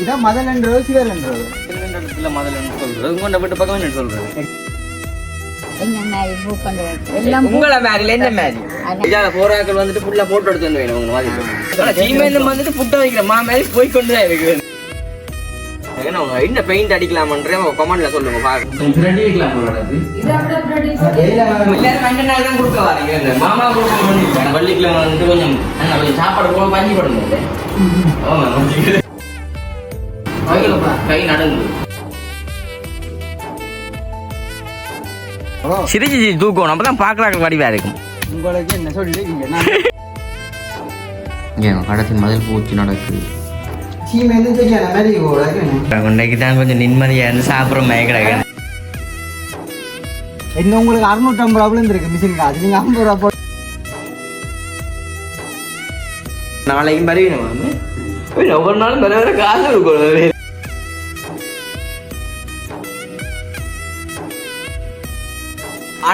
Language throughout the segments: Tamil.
இதான் மதலன்றது சிவலன்றது இடத்துல மதலன்னு சொல்றது உங்களோட வீட்டு பக்கம் என்ன சொல்றது உங்களை மேரில என்ன மேரி இதால போராக்கள் வந்துட்டு ஃபுல்லா போட்டோ எடுத்து வந்து வேணும் உங்க மாதிரி சீமையில வந்துட்டு புட்ட வைக்கிற மாமேரி போய் கொண்டுதான் இருக்கு என்ன பெயிண்ட் அடிக்கலாம்ன்றே கமெண்ட்ல சொல்லுங்க மாமா பள்ளிக்கிழமை வந்துட்டு கொஞ்சம் சாப்பாடு போக பஞ்சு படணும் கை நடந்து சிரிச்சு தூக்கணும் அப்பதான் பாக்குறாங்க வடிவா இருக்கும் உங்களுக்கு என்ன சொல்லி கடத்தின் மதில் பூச்சி நடக்குது இன்னைக்கு தான் கொஞ்சம் நிம்மதியா இருந்து சாப்பிட்ற மயக்கிடாங்க என்ன உங்களுக்கு 650 ரூபா இருக்கு மிஷின் காசு நீங்க 50 ரூபா போட்டு நாளைக்கும் வருவீங்க ஒவ்வொரு நாளும் வர வர காசு இருக்கும்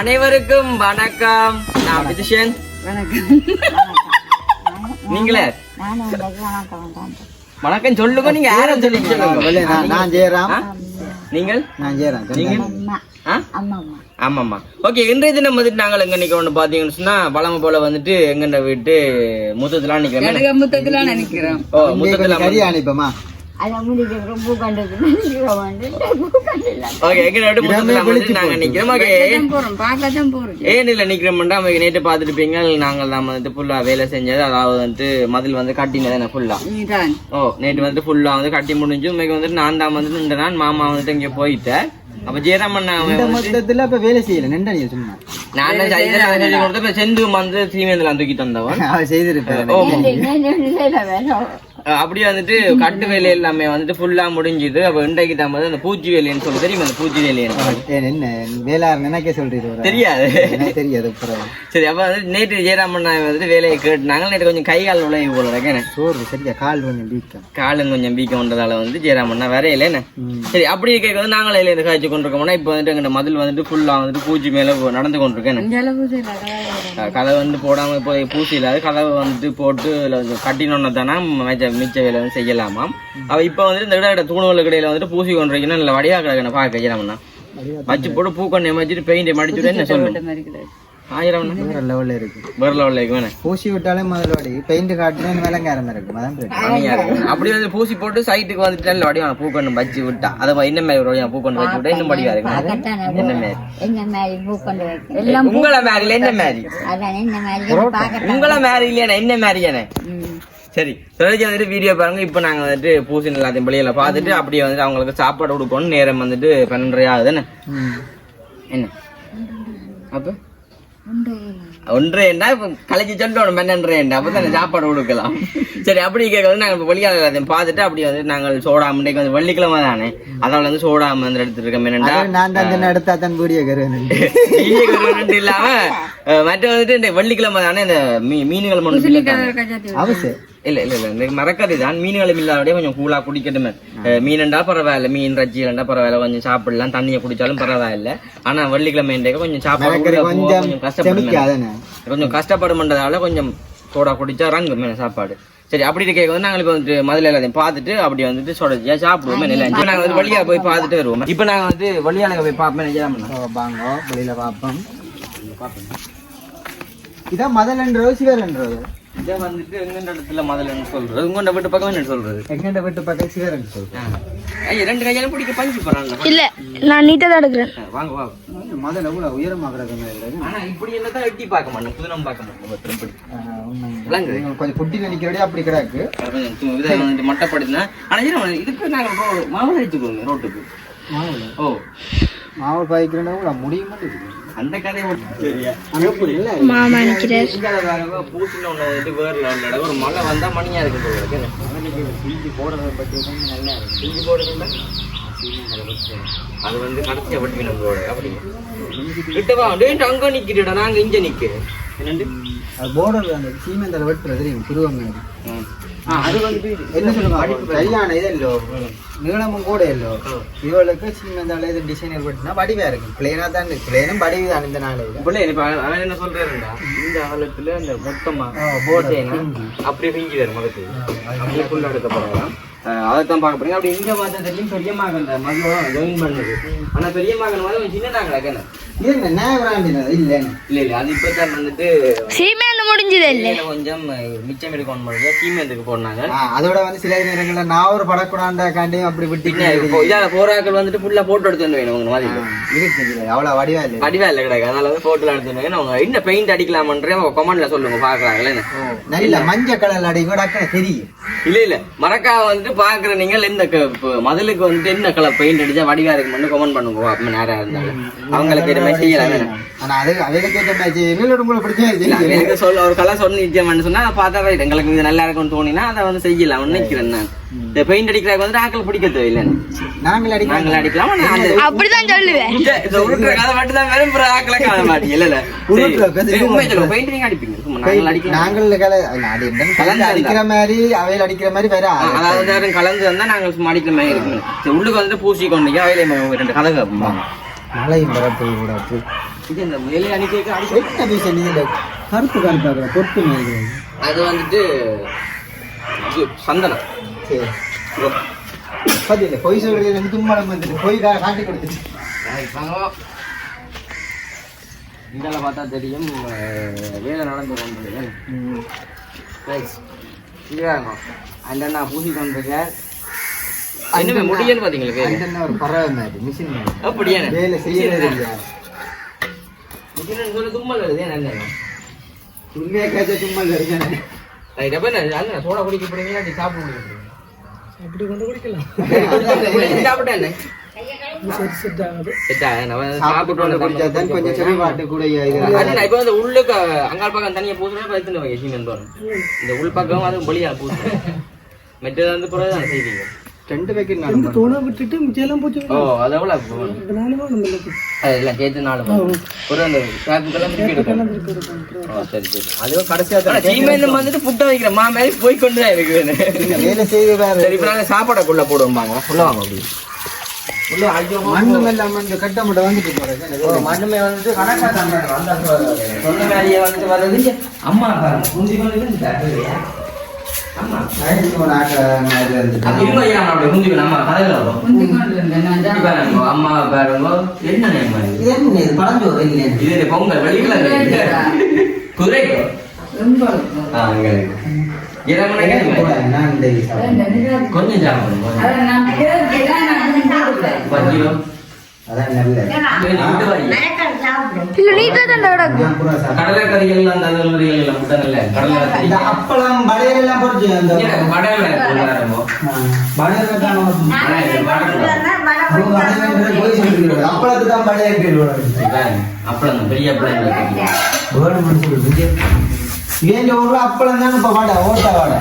அனைவருக்கும் வணக்கம் நான் விதிஷன் நீங்களே வணக்கம் சொல்லுங்க நீங்க யாரும் சொல்லுங்க நான் ஜெயராம் நீங்கள் நான் ஜெயராம் நீங்கள் ஆமாம்மா ஓகே இன்றைய தினம் வந்துட்டு நாங்கள் எங்க நிக்க ஒன்று பாத்தீங்கன்னு சொன்னா பழமை போல வந்துட்டு எங்கண்ட வீட்டு முத்தத்துலாம் நிக்கிறோம் ஓ முத்தத்துல கறி அனுப்பமா நேற்று பாத்துருப்பீங்க நாங்கள் தான் வந்துட்டு ஃபுல்லா வேலை செஞ்சது அதாவது வந்து மதில் வந்து கட்டினது ஃபுல்லா ஓ நேற்று வந்துட்டு ஃபுல்லா வந்து கட்டி முடிஞ்சு இன்னைக்கு வந்துட்டு நான் தான் வந்துட்டு இந்த நான் மாமா வந்துட்டு இங்க போயிட்டேன் அப்ப ஜெயராமன் வேலை செய்யல நின்றா நீ சும்மா நான் செந்து வந்து சீமேந்தெல்லாம் தூக்கி தந்தவன் செய்திருப்பேன் அப்படியே வந்துட்டு கட்டு வேலை எல்லாமே வந்துட்டு ஃபுல்லா முடிஞ்சுது அப்ப இன்றைக்கு தான் அந்த பூச்சி வேலைன்னு சொல்லி தெரியும் அந்த பூச்சி வேலை என்ன வேளாண் நினைக்க சொல்றீங்க தெரியாது தெரியாது சரி அப்ப வந்து நேற்று ஜெயராமன் வந்துட்டு வேலையை கேட்டுனாங்க நேற்று கொஞ்சம் கை கால் உழைவு போல இருக்கேன் சோறு சரியா கால் கொஞ்சம் வீக்கம் காலும் கொஞ்சம் வீக்கம்ன்றதால வந்து ஜெயராமன் வரையில என்ன சரி அப்படி கேட்க வந்து நாங்களே இருந்து காய்ச்சி கொண்டிருக்கோம்னா இப்ப வந்துட்டு எங்க மதில் வந்துட்டு ஃபுல்லா வந்துட்டு பூச்சி மேல நடந்து கொண்டிருக்கேன் கதவை வந்து போடாம இப்போ பூசி இல்லாத கதவை வந்துட்டு போட்டு கட்டினோன்னு தானே மிச்ச வேலை வந்து செய்யலாமாம் அவ இப்ப வந்துட்டு இந்த இட தூணுகளுக்கு இடையில வந்துட்டு பூசி கொண்டிருக்கணும் இல்ல வடிவா கிடக்கணும் பாக்க வைக்கலாம்னா வச்சு போட்டு பூக்கொண்டை மடிச்சுட்டு பெயிண்ட் மடிச்சுட்டு என்ன சொல்லு 1000 வேற லெவல்ல இருக்கு வேற லெவல்ல இருக்கு பூசி விட்டாலே முதல்ல வடி பெயிண்ட் காட்டினா விலங்காரம் இருக்கும் அதான் அப்படி வந்து பூசி போட்டு சைட்டுக்கு வந்துட்டு நல்ல வடிவான பூக்கொண்டு வச்சு விட்டா அதை என்ன மாதிரி பூக்கொண்டு வச்சு விட்டா இன்னும் வடிவா இருக்கு என்ன மாதிரி உங்களை மேரில என்ன மாதிரி உங்களை மேரி இல்லையா என்ன மாதிரியானே சரி தொடர்ச்சி வந்துட்டு வீடியோ பாருங்க இப்ப நாங்க வந்துட்டு பூசின் எல்லாத்தையும் பள்ளியில பாத்துட்டு அப்படியே வந்துட்டு அவங்களுக்கு சாப்பாடு கொடுக்கணும் நேரம் வந்துட்டு 12:30 ஆகுதுன்னு என்ன அப்ப 1:30 இப்ப கலைச்சி சொல்லணும் 12:30 அப்பதான் சாப்பாடு கொடுக்கலாம் சரி அப்படி கேட்க நாங்க இப்ப வெளியாளர் எல்லாத்தையும் பாத்துட்டு அப்படி வந்து நாங்கள் சோடா இன்னைக்கு வந்து வெள்ளிக்கிழமை தானே அதனால வந்து சோடா வந்து எடுத்துட்டு இருக்கோம் என்னண்டா எடுத்தா தான் வீடியோ இல்லாம மற்ற வந்துட்டு இந்த வெள்ளிக்கிழமை தானே இந்த மீன்கள் அவசியம் இல்ல இல்ல இல்ல இந்த மறக்காது தான் மீன்களும் இல்லாதே கொஞ்சம் கூலா குடிக்கட்டுமே மீனண்டா பரவாயில்ல மீன் ரஜ்ஜிலண்டா பரவாயில்ல கொஞ்சம் சாப்பிடலாம் தண்ணியை குடிச்சாலும் பரவாயில்ல ஆனா வெள்ளிக்கிழமை கொஞ்சம் சாப்பாடு கொஞ்சம் கஷ்டப்படும் கொஞ்சம் கஷ்டப்படும்ன்றதால கொஞ்சம் சோடா குடிச்சா ரங்கு சாப்பாடு சரி அப்படி இருக்க வந்து நாங்க இப்ப வந்துட்டு முதல்ல எல்லாத்தையும் பார்த்துட்டு அப்படி வந்துட்டு சொடச்சியா சாப்பிடுவோம் இப்ப நாங்க வந்து வழியா போய் பார்த்துட்டு வருவோம் இப்ப நாங்க வந்து வழியாளங்க போய் பார்ப்போம் வாங்க வெளியில பார்ப்போம் இதான் மதலன்றது சிவலன்றது இதை வந்துட்டு எங்கண்ட இடத்துல முதல்ல சொல்றது உங்கண்ட வீட்டு பக்கம் என்ன சொல்றது எங்கண்ட வீட்டு பக்கம் சிவரன் சொல்றேன் 2 கையாலும் பிடிக்க பஞ்சு போறாங்க இல்ல நான் நீட்டா தான் எடுக்கிறேன் வாங்க வாங்க முதல்ல எவ்வளவு உயரமாக்குறது ஆனா இப்படி என்னதான் எட்டி பார்க்க மாட்டோம் புதுனம் பார்க்க மாட்டோம் கொஞ்சம் குட்டி நினைக்கிறதே அப்படி கிடக்கு வந்துட்டு மட்டப்படுத்தினா ஆனா இதுக்கு நாங்க மாவு அடிச்சுக்கோங்க ரோட்டுக்கு ஓ மாவு பாய்க்கிறோம்னா முடிய மாட்டேங்குது அந்த கதையை மாமா நிக்கிறார் பூசில ஒண்ணு வேர்ல ஒரு மழை வந்தா மணியா இருக்கு போடுறத பத்தி நல்லா இருக்கு போடுறதுல அது வந்து கடைசியா பட்டி நம்மளோட அப்படி கிட்டவா அங்க நிக்கிறடா நாங்க இங்க நிக்கிறேன் போர்டர்ல அந்த சீமெந்தல வெட்டுறது தெரியும் திருவங்க அது வந்து என்ன சொல்லுவாங்க கல்யாணம் இது இல்லோ நீளமும் கூட இல்லோ இவளுக்கு சீமெந்தால இது டிசைனர் வெட்டினா வடிவா இருக்கும் பிளேனா தான் பிளேனும் வடிவு தான் இந்த நாள் அவன் என்ன சொல்றாருண்டா இந்த காலத்துல இந்த மொத்தமா போட்டேன்னா அப்படியே பிங்கி தரும் மதத்துக்கு அப்படியே ஃபுல்லா எடுக்க போறோம் அதைத்தான் பார்க்க போறீங்க. அப்படி இங்க பார்த்தா தெரியும் பெரியமாக அந்த மதுவை ஜாயின் பண்ணுது. ஆனா பெரியமாக வந்து சின்னதாக கிடக்கணும். இல்ல இல்ல இல்ல அது இப்பதான் வந்துட்டு சீமேந்து முடிஞ்சது இல்ல கொஞ்சம் மிச்சம் எடுக்கணும் போது சீமேந்துக்கு போனாங்க. அதோட வந்து சில நேரங்கள்ல நான் ஒரு படக்கூடாண்டாண்டியும் அப்படி விட்டு இதால போராக்கள் வந்துட்டு ஃபுல்லா போட்டோ எடுத்து வந்து வேணும் உங்க மாதிரி இருக்கு. அவ்வளவு வடிவா இல்ல கிடையாது. அதனால வந்து போட்டோ எடுத்து வந்து அவங்க என்ன பெயிண்ட் அடிக்கலாமன்றே கமெண்ட்ல சொல்லுங்க பாக்குறாங்களே. நல்ல மஞ்சள் கலர் அடிக்க தெரியும். இல்ல மறக்கா வந்துட்டு பாக்குற நீங்க இந்த மதிலுக்கு வந்துட்டு என்ன கலர் பெயிண்ட் அடிச்சா வடிவா இருக்குன்னு கமெண்ட் பண்ணுங்க. அப்ப நேரம் இருந்தாலும் அவங்களுக்கு ஒரு கலர் சொன்னீங்கன்னு சொன்னா பார்த்தா எங்களுக்கு இது நல்லா இருக்கும்னு தோணினா அதை வந்து செய்யலாம் நினைக்கிறேன். நான் இந்த பெயிண்ட் அடிக்கிறாங்க வந்து ஆக்கள் பிடிக்க தேவையில்லைன்னு நாங்கள் அடிக்கலாம். அப்படிதான் சொல்லுவேன். கதை மட்டும் தான் விரும்புற ஆக்களை காண மாட்டீங்க. இல்ல பெயிண்ட் நீங்க அடிப்பீங்க. நாங்கள் அடிக்கிற மாதிரி அவையில் அடிக்கிற மாதிரி வேற அதாவது கலந்து வந்தா நாங்கள் சும்மா அடிக்கிற மாதிரி இருக்கு. உள்ளுக்கு வந்து பூசி கொண்டு அவையில 2 கதை கேட்போம். மழையும் வரப்போது கூடாது. இது இந்த மேலே அடிக்க கருப்பு கருப்பாக பொட்டு அது வந்துட்டு சந்தனம். சரி பதில பொய் சொல்றது தும்மடம் வந்துட்டு பொய் காட்டி கொடுத்துட்டு இதெல்லாம் பார்த்தா தெரியும் வேலை நடந்து கொண்டு அந்த நான் பூசி கொண்டிருக்கேன். என்ன முடியன்னு பாத்தீங்களா ஒரு பறவை மாதிரி மிஷின் அப்படியே வேலை செய்யறது இல்லையா? மிஷின் சொல்லி தும்மல் வருது. என்ன உண்மையா கேட்ட தும்மல் வருது. சோடா குடிக்க போறீங்களா சாப்பிட முடியும்? அப்படி கொண்டு குடிக்கலாம். சாப்பிட்டேன் இப்ப வந்து உள்ளுக்கு அங்காள் பக்கம் தனியா பூசுனா இந்த உள் பக்கம் அது பலியா பூசு மெட்டது வந்து பிறகுதான் செய்வீங்க. 2 வைக்கணும் தோண விட்டுட்டு மிச்சம் போச்சு. ஓ அது எவ்வளவு எல்லாம் சேர்த்து 4 ஒரு அந்த சரி சரி அதுவும் கடைசியா சீமையில வந்துட்டு புட்ட வைக்கிற மாமே போய் கொண்டுதான் இருக்குது. வேலை செய்து சரி இப்ப நாங்க சாப்பாடுக்குள்ள போடுவோம்பாங்க உள்ள வாங்க. அப்படி மண்ணும் எல்லாம் வந்து கட்டமுட்ட வந்துட்டு போறேன். மண்ணுமே வந்துட்டு கணக்கா சொன்ன வேலையை வந்துட்டு வர்றது அம்மா முந்தி கொண்டு அம்மா பொங்கல் குதிரை கொஞ்சம் கடலைக்கறிகள் அப்பளம் படையெல்லாம் அப்பளத்துதான் படைய அப்பளம் பெரிய வேண்டிய ஊர்ல அப்பளம் தானே இப்ப வாடா ஓட்ட வாடா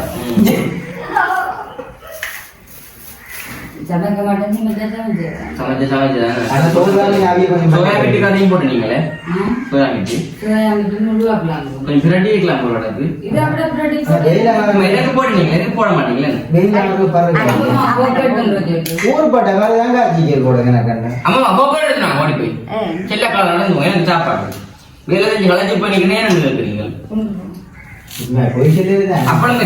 போட மாட்டீங்களா? ஊர்பட்ட வேலை தாங்க ஆட்சிக்கல் போடுங்க. சாப்பாடு வேலை செஞ்சு கலைச்சி போய் நீங்க நேரம் இருக்கிறீங்க. அப்பளம்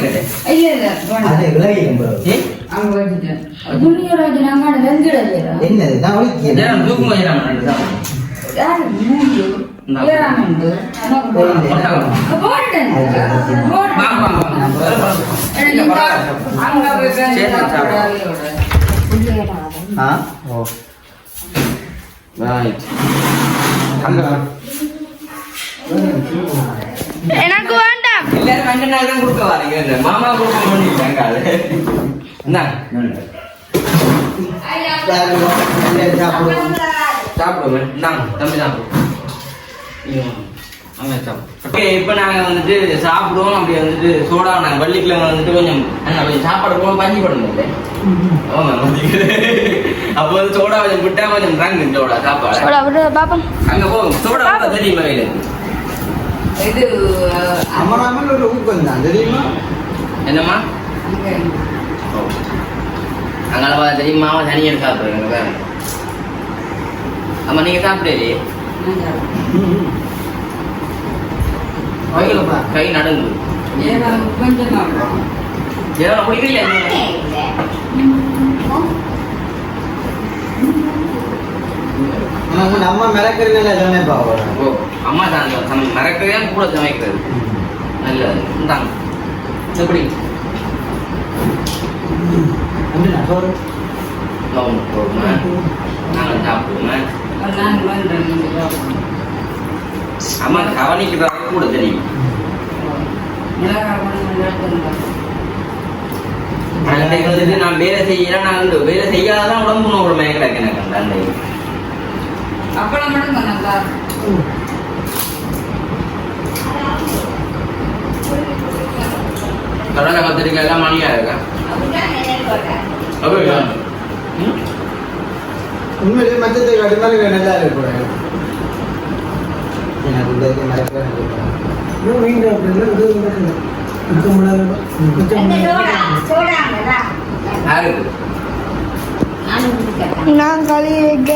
எனக்கு வேண்டாம். எல்லாரும் 2 நாள் தான் கொடுக்க வாரீங்க. மாமா கொடுக்க மாட்டீங்க. சாப்பிடுவேன் தம்பி இப்ப நாங்க வந்துட்டு சாப்பிடுவோம். அப்படி வந்துட்டு சோடா நாங்க வெள்ளிக்கிழமை வந்துட்டு கொஞ்சம் சாப்பாடு போக பஞ்சு போடணும். அப்போ வந்து சோடா கொஞ்சம் விட்டா கொஞ்சம் ரங்கு சோடா சாப்பாடு அங்க போகும். சோடா தெரியுமா இது அமராமல் ஒரு ஊக்கம் தான் தெரியுமா? என்னம்மா அங்கே தெரியுமா? தனியாக சாப்பிடுங்க. ஆமா நீங்க சாப்பிடலையே கை நடுங்கு. ஜெரம் குடிக்கல நம்ம மிளக்குறதுல சமைப்பா ஓ அம்மா தான் மறக்கவே கூட சமைக்கிறது நல்லது இந்தாங்க எப்படி போடுமா நாங்கள் சாப்பிடுவோமா அம்மா கவனிக்கிறத கூட தெரியும் வந்துட்டு நான் வேலை செய்யறேன் நான் வேலை செய்யாதான் உடம்பு நோக்கிற மயம் கிடக்கு எனக்கு அந்த அப்பளம் மட்டும் நல்லா கடலை கத்திரிக்காய் எல்லாம் மணியா இருக்கா அப்படியா உண்மையிலேயே மச்சத்தை கடுமையாக நல்லா இருக்கக்கூடாது எனக்கு இந்த மறக்க யாருக்கு நான் கழுவி வைக்க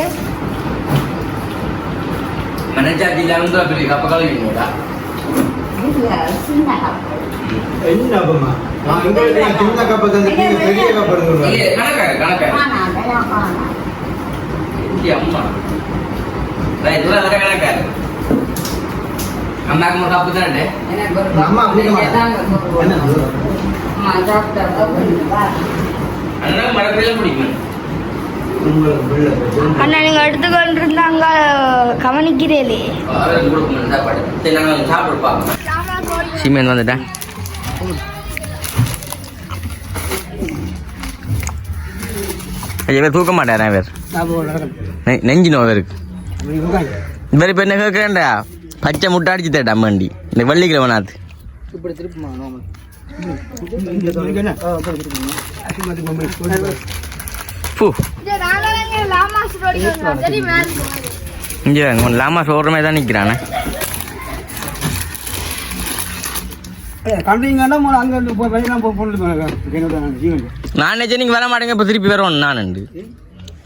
மனச்சாட்சியில வந்து அப்படி கப்ப கழுவிங்களா என்ன அப்பமா நான் உங்களுக்கு சின்ன கப்பை தந்து பெரிய கப்பை எடுத்துருவேன் கணக்காரு அம்மா இதெல்லாம் வேற கணக்காரு அம்மாக்கு மட்டும் கப்பு தானே அம்மா குடிக்க மாட்டாங்க அதனால மழை பிடிக்கும் அண்ணா நீங்க எடுத்துக்கொண்டு இருந்தாங்க கவனிக்கிறீங்களே சீமெண்ட் வந்துட்டேன் இவர் தூக்க மாட்டாரா இவர் நெஞ்சு நோய் இருக்கு இவர் இப்போ என்ன கேட்குறேன்டா பச்சை முட்டை அடிச்சு தேட்டா அம்மாண்டி இந்த வெள்ளிக்கிழமனாத்து இங்கே லாமா சோற மாதிரி தான் நிற்கிறானே நான் நினைச்சேன் நீங்க வர மாட்டேங்க இப்போ திருப்பி வரணும் நான் உண்டு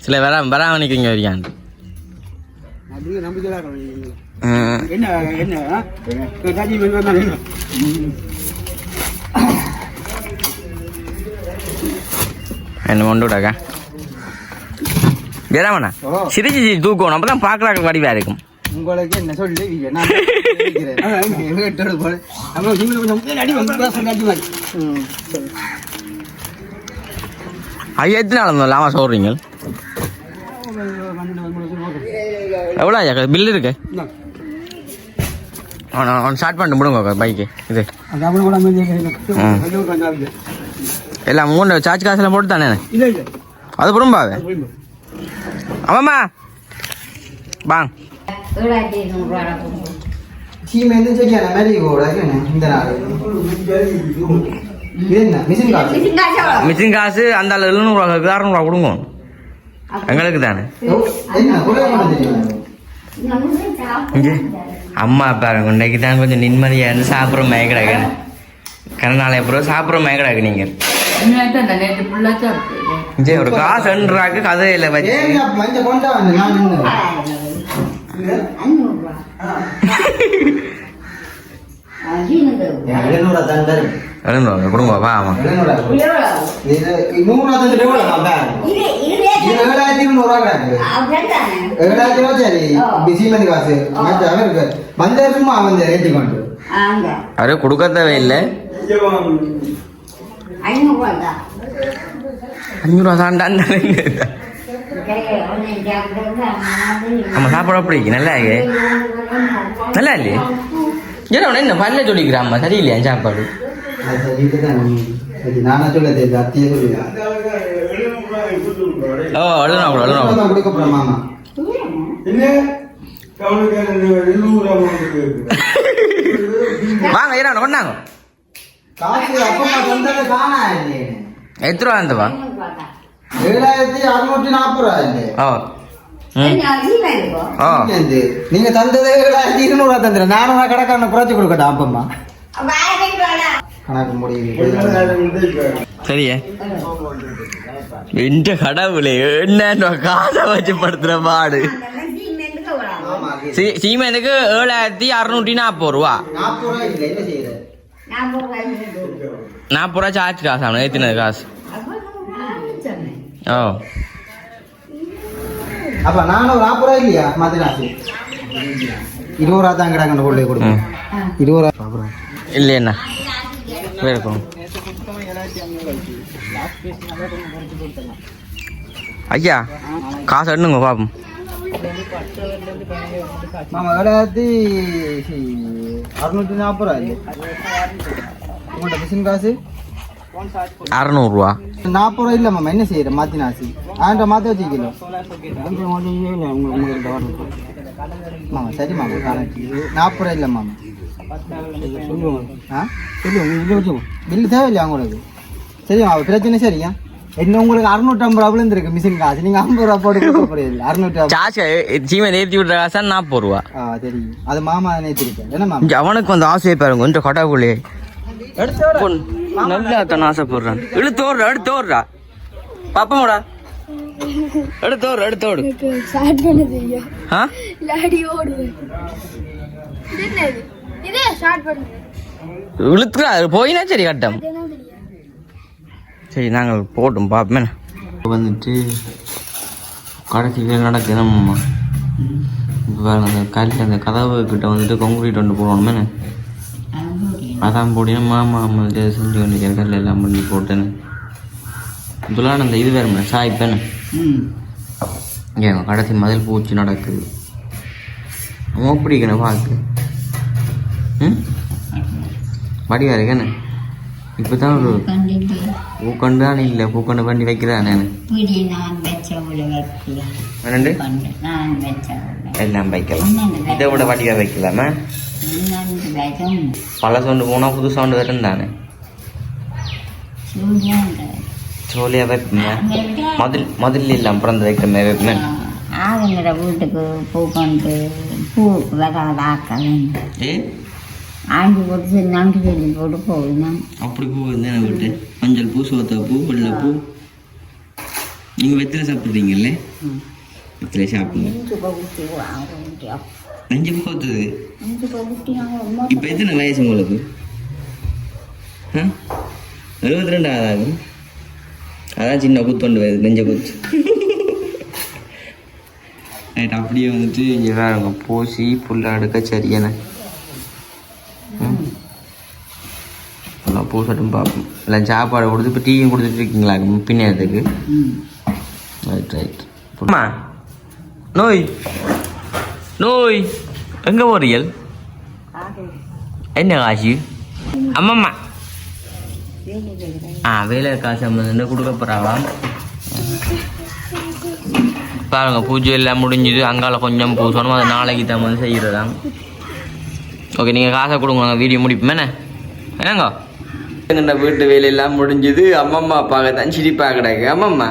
சில வராம நிற்கிறீங்க வரையாண்டு என்ன கொண்டு விடாக்கா ஜெராமண்ணா சிரிச்சு தூக்கணும் அப்போ தான் பார்க்குறாங்க வடிவா இருக்கும் உங்களுக்கு என்ன சொல்லி ஐயா எத்தனை நாள் இருந்தோம் லாமா சொல்கிறீங்க எவ்வளோ ஐயா பில்லு இருக்கு அவன் ஸ்டார்ட் பண்ணிட்டு முடிங்க பைக்கு இது எல்லாம் 3 சார்ஜ் காசுலாம் போட்டு தானே அது புறம்பாவே ஆமாம்மா வாங்க சீமெந்து செடியான மாதிரி இந்த நாள் மிஷின் காசு அந்த 700 600 கொடுங்க எங்களுக்கு தானே அம்மா அப்பா இன்னைக்கு தான் கொஞ்சம் நிம்மதியாக இருந்து சாப்பிட்ற மயக்கடாக்கு கண்ணால் அப்புறம் சாப்பிட்ற மயக்கடாக்கு நீங்கள் ஒரு காசு என்றாக்கு கதையில வச்சு கொடுங்க வா ஆமா அவரு கொடுக்க தேவையில்லை 500 தாண்டா நம்ம சாப்பிட அப்படி நல்லா நல்லா இல்லையே ஏன்னா என்ன பல்ல சொல்லிக்கிறாம்மா சரியில்லையா சாப்பாடு ஓ அழுனா வாங்க ஏன்னா கொண்டாங்க எத்தனை ரூபா இருந்தவா 7640 ஓ நீங்க தந்தது 7200 தந்துற 400 கணக்கான குறைச்சு கொடுக்கட்டா அப்பம்மா கணக்கு முடியுது சரியே எந்த கடவுளே என்ன காசை வச்சு படுத்துற பாடு சீமெந்துக்கு 7640 ரூபா 40 ரூபாய் இல்லை என்ன செய்யற 40 ரூபா சார்ஜ் காசு அவனை ஏற்றினது காசு. ஓ அப்ப நானும் 40 ரூபா இல்லையா மதினாசி 20 ரூபா தான் கிடக்கணும் கொள்ளை கொடுக்கும் 20 ரூபா இல்லையண்ணா இருக்கும். ஐயா காசு எடுங்க பாப்போம். மாமா விளையாட்டு 640 ரூபா இல்லை உங்கள்கிட்ட மிஷின் காசு 600 ரூபா. 40 ரூபா இல்லை மாமா என்ன செய்யற மாத்தினாசி ஆண்ட மாற்றி வச்சுக்கல மாமா சரி மாமா 40 ரூபா இல்லை மாமா பில்லு தேவையில்லையா உங்களுக்கு சரி மாமா பிரச்சனை சரியா என்ன உங்களுக்கு 650 ரூபா விழுந்துருக்கு மிஷின் காசு நீங்க 50 ரூபா போட்டு கொடுக்க போறீங்க 600 சார்ஜ் சீமை ஏற்றி விட்ற காசா 40 ரூபா. தெரியும் அது மாமா நேற்றிருக்கேன் என்ன மாமா அவனுக்கு வந்து ஆசையை பாருங்க இந்த கட்டாக்குள்ளே நல்லா தான் ஆசைப்படுறான். எடுத்தோடுறா எடுத்தோடுறா பாப்போடா எடுத்தோடு இழுத்துறா போயினா சரி கட்டம். சரி நாங்கள் போட்டோம் பாப்போமே. வந்துட்டு கடைசி வேலை நடக்குது நம்ம இப்போ அந்த கல் அந்த கதவு கிட்ட வந்துட்டு கான்கிரீட் ஒன்று போடணுமே. அதான் போட்டினா மாமா வந்துட்டு செஞ்சு கொண்டு கல் எல்லாம் பண்ணி போட்டேன்னு இதெல்லாம் அந்த இது வேறு சாய்ப்பேன்னு ஏன் கடைசி மதில் பூச்சி நடக்குது. அவன் பிடிக்கணும் பார்க்கு வடிவா இருக்கேன்னு இப்போ தான் ஒரு பூக்கண்டு தான் இல்லை பூக்கண்டு பண்ணி வைக்கிறேன் நான் எல்லாம் வைக்கலாம். இதை விட வடிவா வைக்கலாமா பல சவுண்டு போனால் புது சவுண்டு வரும் தானே சோழியாக வைப்பீங்க முதல்ல இல்லாம பிறந்து வைக்கிறமே வைப்பேன். ஆளுங்கிற வீட்டுக்கு பூ கொண்டு பூவுக்கு வராதாக்க ஆண்டி போட்டு நன்றி சொல்லி போட்டு போகணும். அப்படி பூ வந்து வீட்டு மஞ்சள் பூ சோத்தா பூ வெள்ளை பூ நீங்கள் வெத்தில சாப்பிட்றீங்கல்ல வெத்தில சாப்பிடுங்க. நெஞ்சு போத்துது இப்போ எத்தனை வயசு உங்களுக்கு 72 ஆகுது. அதான் சின்ன குத்தொண்டு வருது நெஞ்ச குத்து. ரைட் அப்படியே வந்துட்டு இங்கே வேறுங்க பூசி புல்ல அடுக்க சரியான பூசட்டும் பார்ப்போம். இல்லை சாப்பாடு கொடுத்து இப்போ டீயும் கொடுத்துட்டு இருக்கீங்களா பின்னேறதுக்கு. ரைட் ரைட் அம்மா நோய் நோய் எங்கே போறீர்கள் என்ன காசு அம்மம்மா வேலை காசு வந்து கொடுக்க போகிறாவாம். பாருங்க பூஜை எல்லாம் முடிஞ்சுது. அங்கால கொஞ்சம் பூசணும் அது நாளைக்கு தான் வந்து செய்கிறதாம். ஓகே நீங்கள் காசை கொடுங்க வீடியோ முடிப்போமேண்ணே என்னங்க எங்கள்ட வீட்டு வேலையெல்லாம் முடிஞ்சுது. அம்மம்மா அப்பாவை தான் சிரிப்பாக கிடக்கு. அம்மம்மா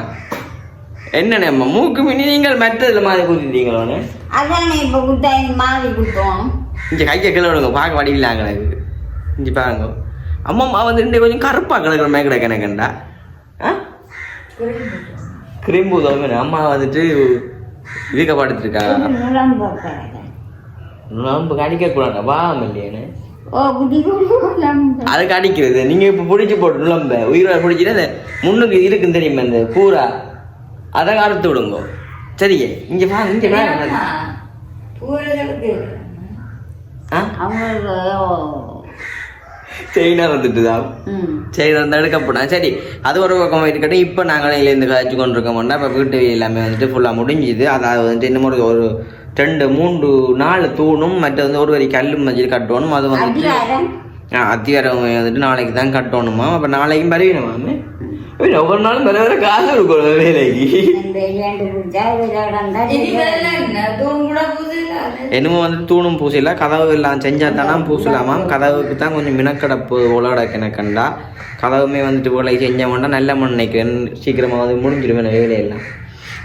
என்னண்ணே அம்மா மூக்கு மினி நீங்கள் மெட்டதில் மாதிரி கொடுத்துட்டீங்களோன்னு அதானே இப்போ குட்டாய் மாறி கொடுத்தோம். இங்கே கையை கீழே விடுங்க பார்க்க வடிவில்லாம் கிடக்கு. இங்கே பாருங்க அம்மம்மா வந்து கொஞ்சம் கருப்பாக கிடக்குற மாதிரி கிடக்கு எனக்குண்டா கிரீம் பூதம் அம்மா வந்துட்டு இதுக்க படுத்துருக்கா நம்ப கடிக்கக்கூடாது வாம் இல்லையானு அதுக்கு அடிக்கிறது. நீங்க இப்ப பிடிச்சி போட்டு நுழம்ப உயிரோட பிடிச்சிட்டு முன்னுக்கு இருக்குன்னு தெரியுமா இந்த பூரா அதை அறுத்து விடுங்க. சரிங்க இங்க வாங்க இங்க வாங்க. செயினா வந்துட்டுதான் சரி வந்து எடுக்கப்படும். சரி அது ஒரு பக்கம் இருக்கட்டும். இப்போ நாங்கள் இருந்து காய்ச்சி கொண்டு இருக்க மாட்டோம். இப்போ வீட்டு எல்லாமே வந்துட்டு ஃபுல்லாக முடிஞ்சுது. அதாவது வந்துட்டு இன்னும் ஒரு 2 3 4 தூணும் மற்ற வந்து ஒரு வரி கல்லும் மஞ்சள் கட்டணும். அது வந்துட்டு அத்திவாரம் வந்துட்டு நாளைக்கு தான் கட்டணுமா. அப்போ நாளைக்கும் பரவிடுமாமே ஒவ்வொரு நாளும் வேற வேற காசு கொடுக்கணும் வேலைக்கு. என்னமோ வந்து தூணும் பூசையில் கதவு எல்லாம் செஞ்சால் தானே பூசலாமாம். கதவுக்கு தான் கொஞ்சம் மினக்கடப்பு உலகடக்கு எனக்குண்டா. கதவுமே வந்துட்டு வேலை செஞ்ச மாட்டா நல்ல மண் நினைக்கிறேன் சீக்கிரமாக வந்து முடிஞ்சிடுவேன் வேலையெல்லாம்.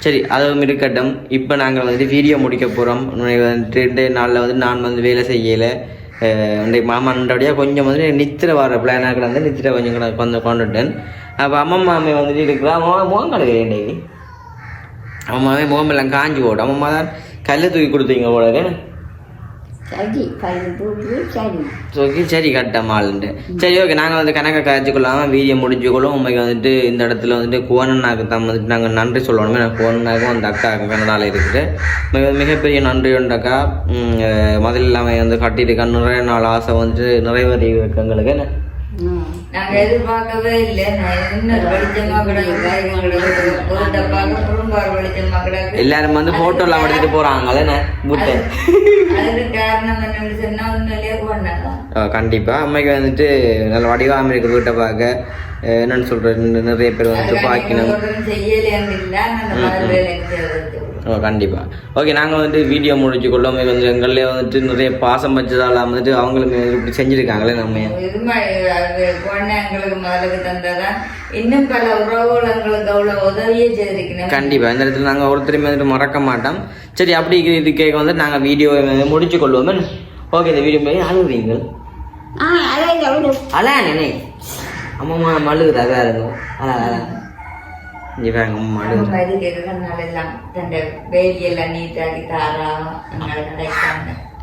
சரி அதுவும் இருக்கட்டும். இப்போ நாங்கள் வந்துட்டு வீடியோ முடிக்க போகிறோம். வந்துட்டு 2 நாளில் வந்து நான் வந்து வேலை செய்யலை. மாமாண்டபடியாக கொஞ்சம் வந்து நித்திர வர பிளானாக கிடந்து நித்திர கொஞ்சம் கொண்டுட்டேன். அப்போ அம்மம்மாமே வந்துட்டு இருக்கிறா. முகம் கிடக்குறேன் இன்றைக்கு. அம்மாவே முகமெல்லாம் காஞ்சி போடும். அம்மம்மா தான் கல்லை தூக்கி கொடுத்தீங்க போல சரி கல்வி தூக்கி சரி ஓகே சரி கட்டமாளுண்டு சரி ஓகே நாங்கள் வந்து கணக்கை கழிச்சுக்கொள்ளாமல் வீடியோ முடிச்சுக்கொள்ளும் உண்மைக்கு வந்துட்டு இந்த இடத்துல வந்துட்டு கோணனாக்கு தான் வந்துட்டு நாங்கள் நன்றி சொல்லணுமே நான் கோணனாக்கும் அந்த அக்காவுக்கு கனடாவில் இருக்குது மிகப்பெரிய நன்றி உண்டக்கா முதல்ல இல்லாமல் வந்து கட்டிட்டு நிறைய நாள் ஆசை வந்துட்டு நிறைவேறி இருக்கு எங்களுக்கு என்ன நாங்க எதிர்பார்க்கவே இல்லை இன்னொரு வெளிச்சமா கிடக்கு ஒரு டப்பாக குறும்பார் வெளிச்சமா கிடக்கு எல்லாரும் வந்து போட்டோலாம் எடுத்துட்டு போறாங்களே புட்டை அதுக்கு காரணம் என்னன்னு சொன்னா உண்மையிலேயே கொண்டாடும் கண்டிப்பா அம்மைக்கு வந்துட்டு நல்ல வடிவாம இருக்கு வீட்டை பார்க்க என்னன்னு சொல்றது நிறைய பேர் வந்துட்டு பார்க்கணும் செய்யலேன்னு இல்லை அந்த மாதிரி வேலை கண்டிப்பா ஓகே நாங்கள் வந்துட்டு வீடியோ முடிச்சு கொள்ளும் கொஞ்சம் எங்களே வந்துட்டு நிறைய பாசம் வச்சதால வந்துட்டு அவங்களுமே இப்படி செஞ்சிருக்காங்களே நம்ம எங்களுக்கு முதலுக்கு தந்ததா இன்னும் பல உறவுகள் எங்களுக்கு அவ்வளவு உதவியே செய்திருக்கணும் கண்டிப்பா இந்த இடத்துல நாங்கள் ஒருத்தருமே வந்துட்டு மறக்க மாட்டோம் சரி அப்படி இது கேட்க வந்துட்டு நாங்கள் வீடியோ முடிச்சு கொள்வோமே ஓகே இந்த வீடியோ போய் அழுகுறீங்க அழானே அம்மா மழுகுறா வேற இருக்கும்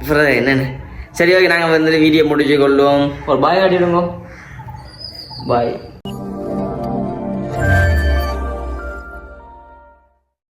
அழா என்னன்னு சரி ஓகே நாங்கள் வந்துட்டு வீடியோ முடிச்சு கொள்வோம் ஒரு பாய் ஆடிடுங்க பாய்